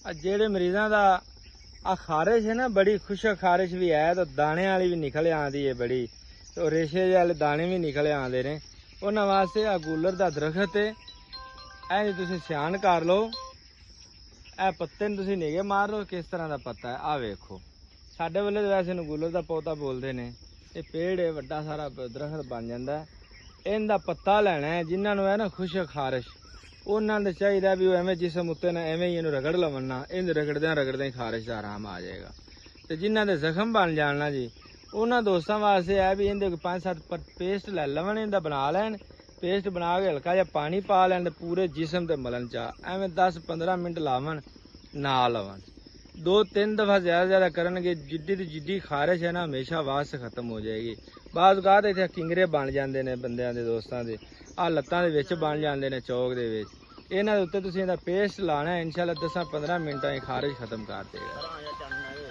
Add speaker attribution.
Speaker 1: जेड़े मरीजा दा आ खारिश है ना, बड़ी खुशक खारिश भी है, तो दाने वाली भी निकल आती है बड़ी, तो रेशे वाले दाने भी निकल आते ने। उन्होंने वास्ते आ गूलर का दरखत है, ऐ तुसीं सियान कर लो। ए पत्ते तुसीं निगे मार लो किस तरह का पत्ता है। आ वेखो साडे वाले वैसे गूलर का पौधा बोलते हैं। ये पेड़ है, वड्डा सारा दरखत बन जाता है। इनका पत्ता लेना है जिन्होंने है ना खुशक खारिश, उन्होंने चाहिए भी एवं जिसम उत्ते ना एवं ही इन्हू रगड़ लवना, इन रगड़द ही खारिश का आराम आ जाएगा। तो जिन्हों के जख्म बन जाना जी, उन्होंने दोस्तों वास्ते है भी इनके 5-7 पेस्ट लै लवन, इनका बना लैन। पेस्ट बना के हल्का जहा पानी पा लैन, पूरे जिसम ते मलन चाह एवं 10-15 मिनट लावन ना लवन। 2-3 दफा ज्यादा करनगे, जिड्डी तो जिड्डी खारिश है ना हमेशा वास्ते खत्म हो जाएगी। बाज़ औकात इत्थे किंगरे बन जाते हैं बंदियां दे, दोस्तों के आ लत्तां दे विच बन जाते हैं चौक दे विच। इन्हां दे उत्ते तुसीं इहदा पेस्ट लाना है, इंशाअल्लाह 10-15 मिनटां खारिश खत्म कर देगा।